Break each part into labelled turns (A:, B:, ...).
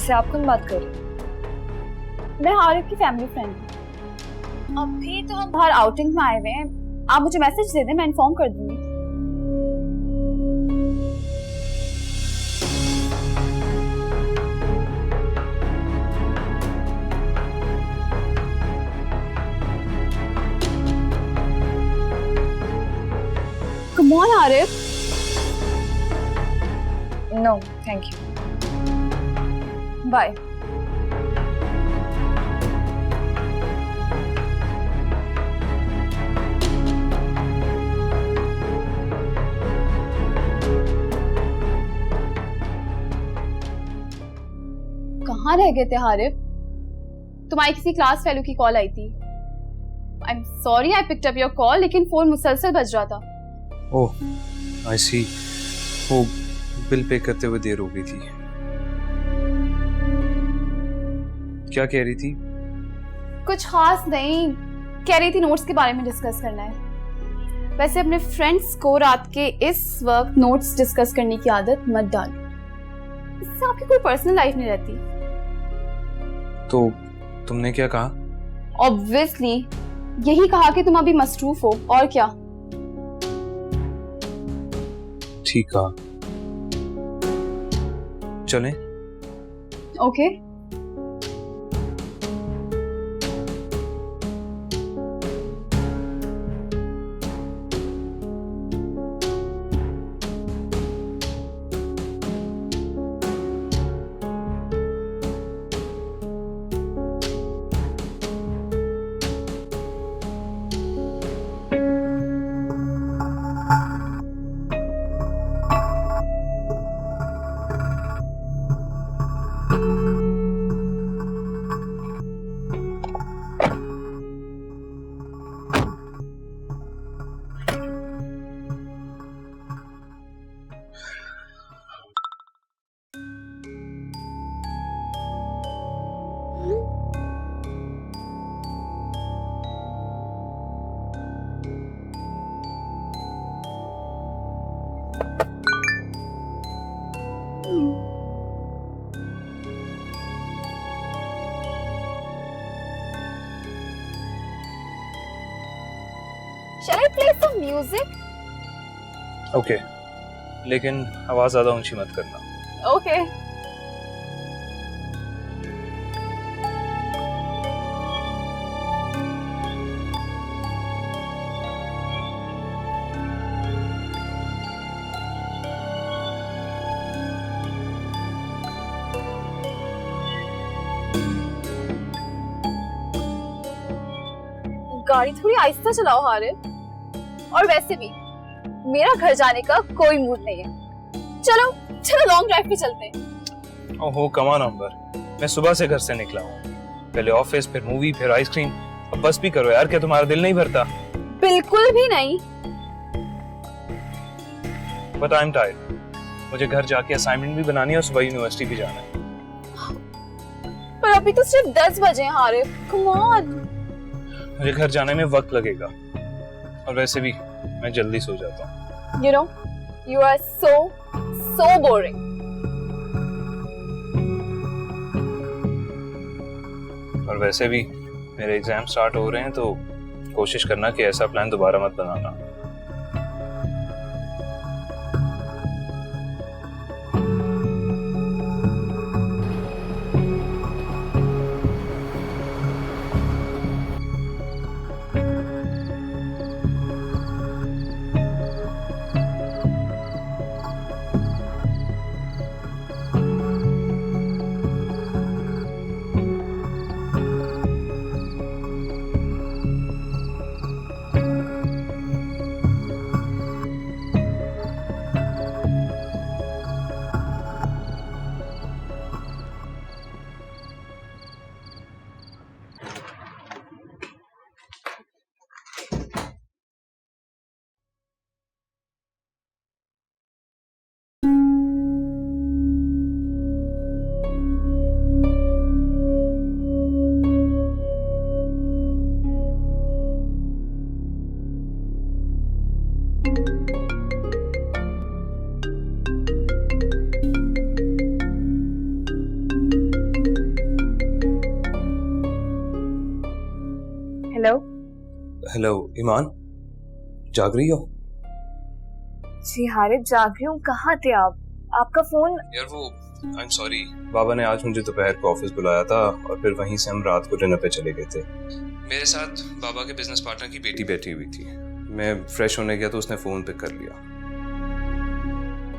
A: वैसे आप कौन बात कर रहे
B: मैं आरिफ की फैमिली फ्रेंड हूँ।
A: अभी तो हम
B: बाहर आउटिंग में आए हुए हैं, आप मुझे मैसेज दे दें, मैं इन्फॉर्म कर दूंगी। Come on, Arif.
A: No thank you,
B: bye. कहाँ रह गए थे आरिफ? तुम्हारी किसी क्लास फेलो की कॉल आई थी। I am sorry I picked up your call, लेकिन फोन मुसलसल बज रहा था।
C: ओह आई सी, वो बिल पे करते हुए देर हो गई थी। क्या कह रही थी?
B: कुछ खास नहीं, कह रही थी नोट्स के बारे में डिस्कस करना है। वैसे अपने फ्रेंड्स को रात के इस वक्त नोट्स डिस्कस करने की आदत मत डालो, इससे आपकी कोई पर्सनल लाइफ नहीं रहती।
C: तो तुमने क्या कहा?
B: ऑब्वियसली यही कहा कि तुम अभी मसरूफ हो, और क्या।
C: ठीक कहा, चलें?
B: Okay Shall I play some music?
C: Okay, लेकिन आवाज ज्यादा ऊंची मत करना।
B: Okay. गाड़ी थोड़ी आहिस्ता चलाओ आरिफ, और वैसे भी मेरा घर जाने का कोई मूड नहीं है। चलो चलो लॉन्ग ड्राइव पे चलते हैं।
C: ओहो कम ऑन अंबर, मैं सुबह से घर से निकला हूँ, पहले ऑफिस, फिर मूवी, फिर आइसक्रीम। अब बस भी करो यार, क्या तुम्हारा दिल नहीं भरता?
B: बिल्कुल भी नहीं।
C: बट आई एम टायर्ड, मुझे घर जाके असाइनमेंट भी बनानी है और सुबह यूनिवर्सिटी भी जाना है।
B: पर अभी तो सिर्फ 10 बजे हैं आरिफ, कम ऑन।
C: मुझे घर जाने में वक्त लगेगा, और वैसे भी मैं जल्दी सो जाता हूँ।
B: You know, you are so boring.
C: और वैसे भी मेरे एग्जाम स्टार्ट हो रहे हैं, तो कोशिश करना कि ऐसा प्लान दोबारा मत बनाना।
A: हेलो।
C: हेलो ईमान, जाग रही हो?
A: जी हारिब, जाग रही हूँ। कहाँ थे आप? आपका फोन।
C: यार वो आई एम सॉरी, बाबा ने आज मुझे दोपहर को ऑफिस बुलाया था और फिर वहीं से हम रात को डिनर पे चले गए थे। मेरे साथ बाबा के बिजनेस पार्टनर की बेटी बैठी हुई थी। मैं फ्रेश होने गया तो उसने फोन पिक कर लिया।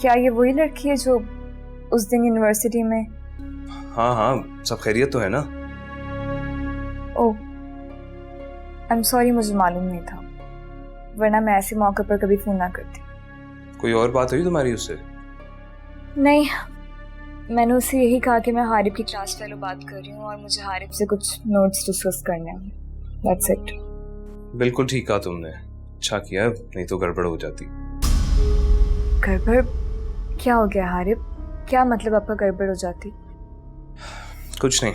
A: क्या ये वही लड़की है जो उस दिन यूनिवर्सिटी में?
C: हाँ हाँ, सब खैरियत तो है ना?
A: ओह, आई एम सॉरी, मुझे मालूम नहीं था, वरना मैं ऐसे मौके पर कभी फोन ना करती।
C: कोई और बात हुई तुम्हारी उससे?
A: नहीं, मैंने उसे यही कहा कि मैं हारिब की क्लास फेलो बात कर रही हूँ और मुझे हारिब से कुछ नोट्स डिस्कस करने हैं। That's it.
C: बिल्कुल ठीक कहा तुमने, अच्छा किया, नहीं तो गड़बड़ हो जाती।
A: गड़बड़? क्या हो गया हारिब? क्या मतलब आपका गड़बड़ हो जाती?
C: कुछ नहीं,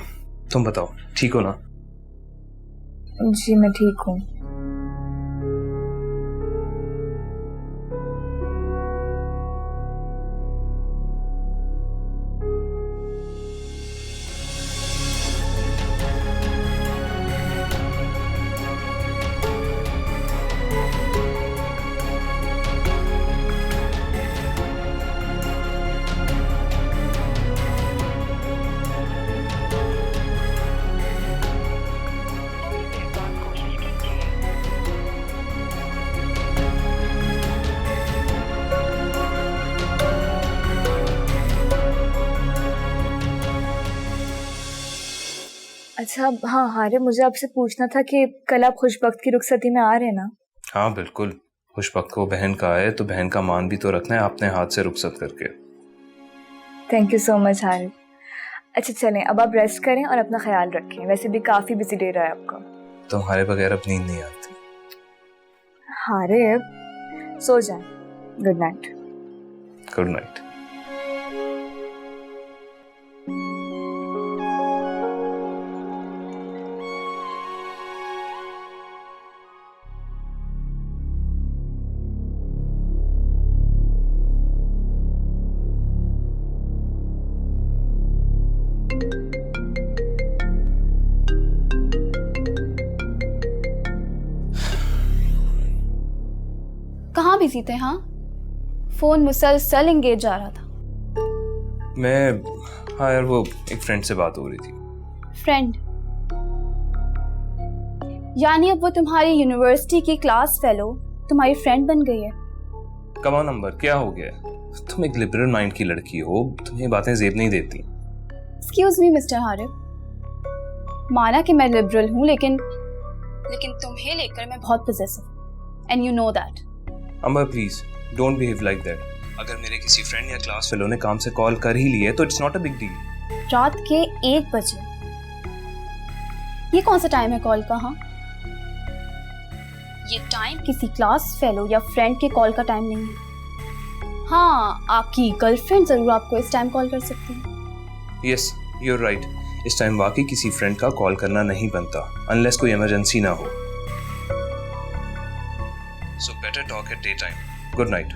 C: तुम बताओ, ठीक हो ना?
A: जी मैं ठीक हूँ। अच्छा हाँ हारिब, मुझे आपसे पूछना था कि कल आप खुशबख्त की रुखसती में आ रहे हैं ना?
C: हाँ बिल्कुल, खुशबख्त को बहन का है तो बहन का मान भी तो रखना है अपने हाथ से रुखसत करके।
A: Thank you so much Harib. अच्छा चलें, अब आप रेस्ट करें और अपना ख्याल रखें, वैसे भी काफ़ी बिजी डे रहा है आपका।
C: तुम्हारे बगैर अब नींद नहीं आती।
A: हारिब सो जाएं। Good night.
C: Good night.
B: कहाँ बिजी थे? हाँ, फोन मुसलसल एंगेज जा रहा था।
C: हाँ यार, वो एक फ्रेंड से बात हो रही थी।
B: फ्रेंड? यानी अब वो तुम्हारी यूनिवर्सिटी की क्लास फेलो तुम्हारी फ्रेंड बन गई है?
C: कमा नंबर, क्या हो गया? तुम एक लिबरल माइंड की लड़की हो, तुम्हें बातें जेब नहीं देती।
B: एक्सक्यूज मी मिस्टर हारिब, माना कि मैं लिबरल हूँ, लेकिन तुम्हें लेकर मैं बहुत possessive, and you know that.
C: Ambar please don't behave like that. अगर मेरे किसी फ्रेंड या क्लास फेलो ने काम से कॉल कर ही लिया है तो it's not a big deal.
B: रात के 1 बजे? ये कौन सा टाइम है कॉल का? हाँ, ये टाइम किसी क्लास फेलो या फ्रेंड के कॉल का टाइम नहीं है। हाँ, आपकी गर्लफ्रेंड जरूर आपको इस टाइम कॉल कर सकती है।
C: यस यू आर राइट, इस टाइम वाकई किसी फ्रेंड का कॉल करना नहीं बनता अनलेस कोई इमरजेंसी ना हो। So better talk at day time. Good night.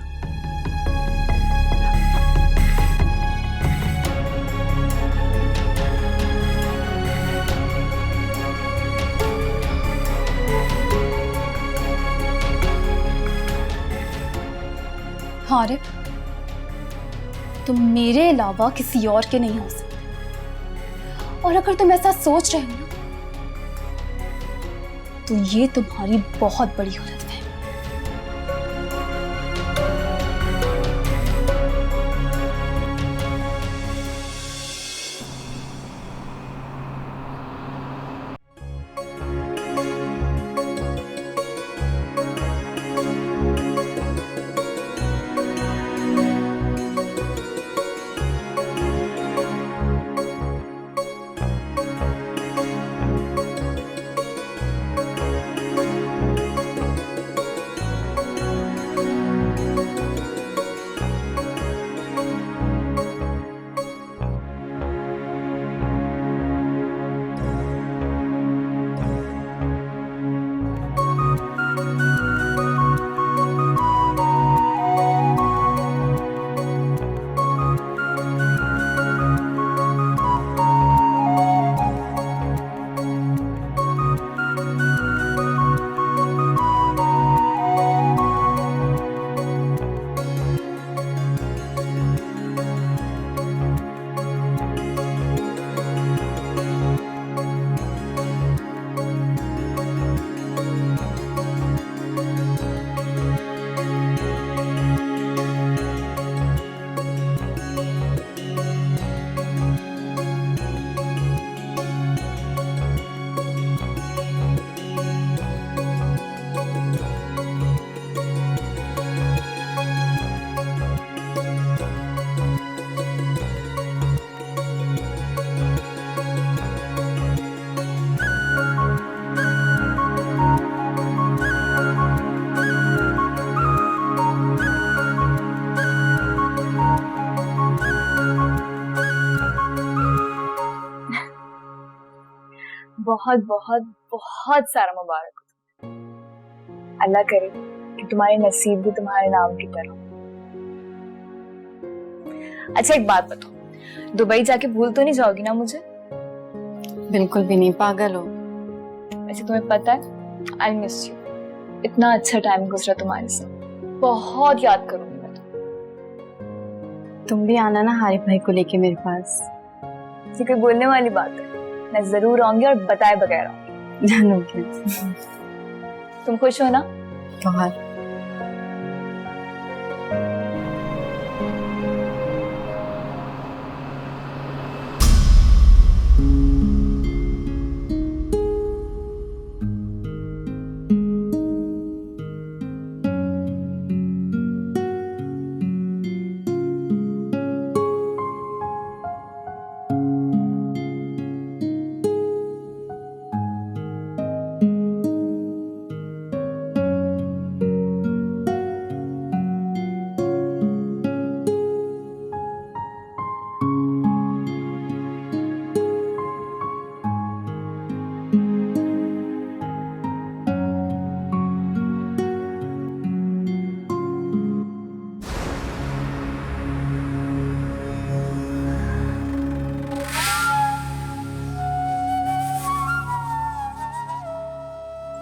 B: Harib, तुम मेरे अलावा किसी और के नहीं हो सकते, और अगर तुम ऐसा सोच रहे हो ना, तो ये तुम्हारी बहुत बड़ी गलत है।
A: बहुत बहुत बहुत सारा मुबारक हो। अल्लाह करे कि तुम्हारे नसीब भी तुम्हारे नाम की तरह हो। अच्छा एक बात बताओ, दुबई जाके भूल तो नहीं जाओगी ना मुझे?
D: बिल्कुल भी नहीं, पागल हो।
A: वैसे तुम्हें पता है आई मिस यू। इतना अच्छा टाइम गुजरा तुम्हारे साथ, बहुत याद करूंगी मैं
D: तुम भी आना ना हारिफ भाई को लेके मेरे पास।
A: तो। कोई बोलने वाली बात है, मैं जरूर आऊंगी और बताए बगैर आऊंगी।
D: जानू
A: तुम खुश हो ना?
D: बहुत।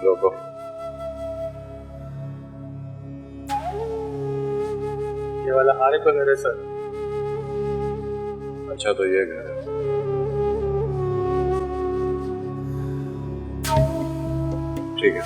C: लोगों
E: ये वाला हारिफ का घर है सर।
C: अच्छा तो ये घर है। ठीक है।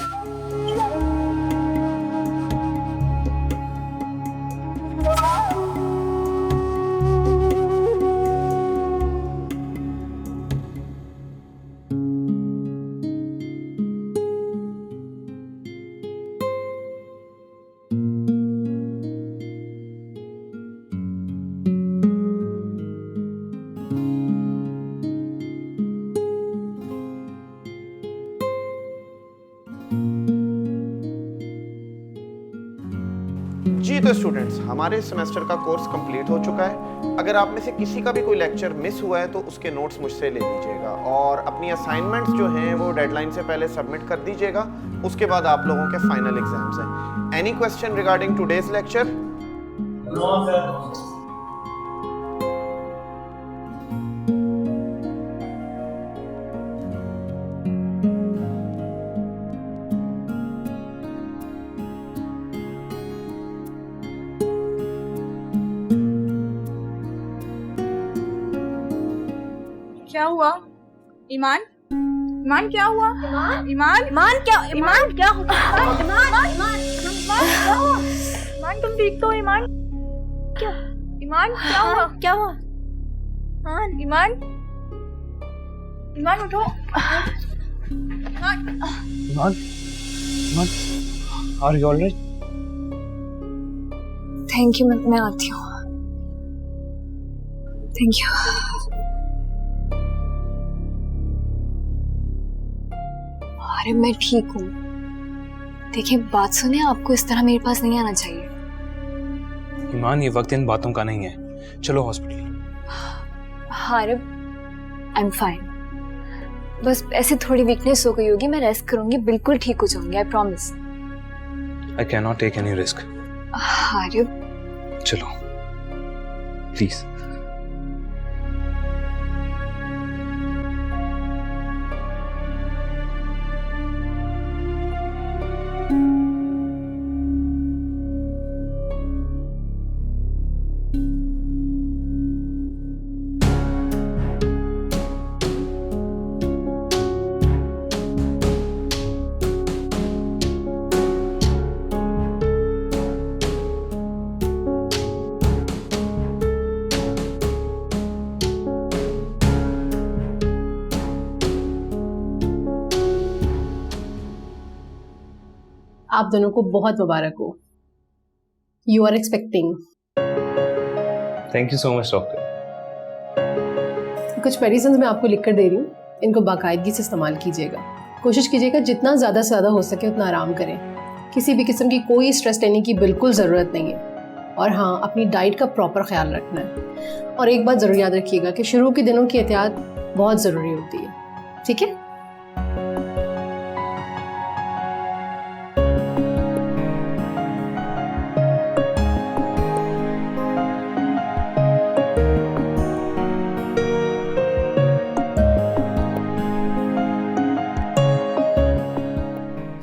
F: जी तो स्टूडेंट्स, हमारे सेमेस्टर का कोर्स कंप्लीट हो चुका है। अगर आप में से किसी का भी कोई लेक्चर मिस हुआ है तो उसके नोट्स मुझसे ले लीजिएगा और अपनी असाइनमेंट्स जो हैं वो डेडलाइन से पहले सबमिट कर दीजिएगा। उसके बाद आप लोगों के फाइनल एग्जाम्स हैं। Any question regarding today's lecture?
E: No sir.
B: क्या हुआ? ईमान ईमान क्या हुआ? ईमान ईमान ईमान क्या हुआ? ईमान तुम ठीक तो? ईमान क्या? ईमान क्या हुआ? क्या हुआ? ईमान ईमान उठो।
E: Iman, are you alright?
A: Thank you, मैं आती हूँ। Thank you. अरे मैं ठीक हूँ। देखिए बात सुने, आपको इस तरह मेरे पास नहीं आना चाहिए।
C: ईमान ये वक्त इन बातों का नहीं है, चलो hospital.
A: Harib I am fine, बस ऐसे थोड़ी वीकनेस हो गई होगी, मैं रेस्ट करूंगी, बिल्कुल ठीक हो जाऊंगी, I promise.
C: I can not take any risk.
A: Harib
C: चलो प्लीज।
G: आप दोनों को बहुत मुबारक हो। You are expecting.
C: Thank you so much doctor.
G: कुछ मेडिसिन मैं आपको लिख कर दे रही हूँ, इनको बाकायदगी से इस्तेमाल कीजिएगा। कोशिश कीजिएगा जितना ज़्यादा से ज़्यादा हो सके उतना आराम करें। किसी भी किस्म की कोई स्ट्रेस लेने की बिल्कुल ज़रूरत नहीं है। और हाँ, अपनी डाइट का प्रॉपर ख्याल रखना है। और एक बात ज़रूर याद रखिएगा कि शुरू के दिनों की एहतियात बहुत ज़रूरी होती है। ठीक है?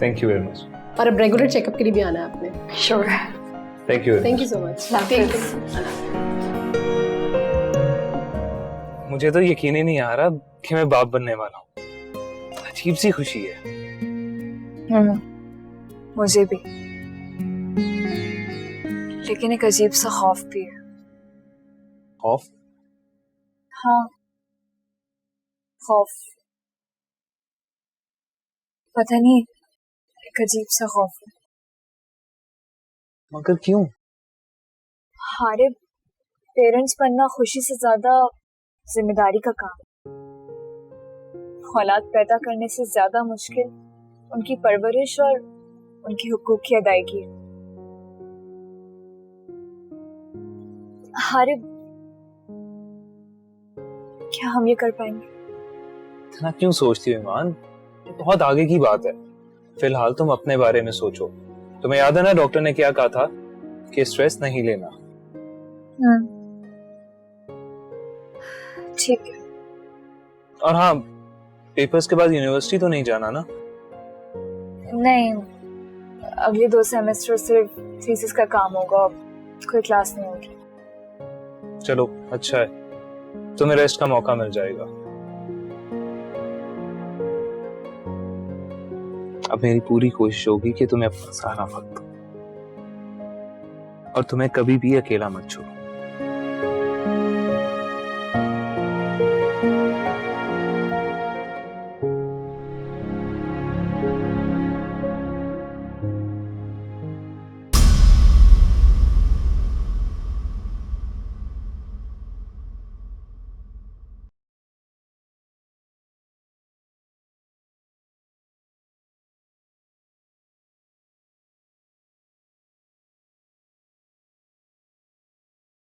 C: Thank you very much.
G: और अब रेगुलर चेकअप के लिए भी आना है आपने।
A: Sure.
C: Thank you.
G: Thank you so much.
C: मुझे तो यकीन ही नहीं आ रहा कि मैं बाप बनने वाला हूँ। अजीब सी खुशी है।
A: मुझे भी, लेकिन एक अजीब सा खौफ भी है।
C: खौफ?
A: हाँ, खौफ। पता नहीं, एक अजीब सा खौफ है।
C: मगर क्यों?
A: हमारे पेरेंट्स बनना खुशी से ज्यादा जिम्मेदारी का काम। औलाद पैदा करने से ज्यादा मुश्किल उनकी परवरिश और उनकी हुकूक की अदायगी। हारिब, क्या हम ये कर पाएंगे?
C: इतना क्यों सोचती हो ईमान? ये बहुत आगे की बात है। फिलहाल तुम अपने बारे में सोचो। तुम्हें याद है ना डॉक्टर ने क्या कहा था कि स्ट्रेस नहीं लेना।
A: ठीक है।
C: और हाँ, पेपर्स के बाद यूनिवर्सिटी तो नहीं जाना ना?
A: नहीं, अगले 2 सेमेस्टर सिर्फ थीसिस का काम होगा, कोई क्लास नहीं होगी।
C: चलो अच्छा है, तुम्हें रेस्ट का मौका मिल जाएगा। अब मेरी पूरी कोशिश होगी कि तुम्हें अपना सारा वक्त और तुम्हें कभी भी अकेला मत छोड़ो।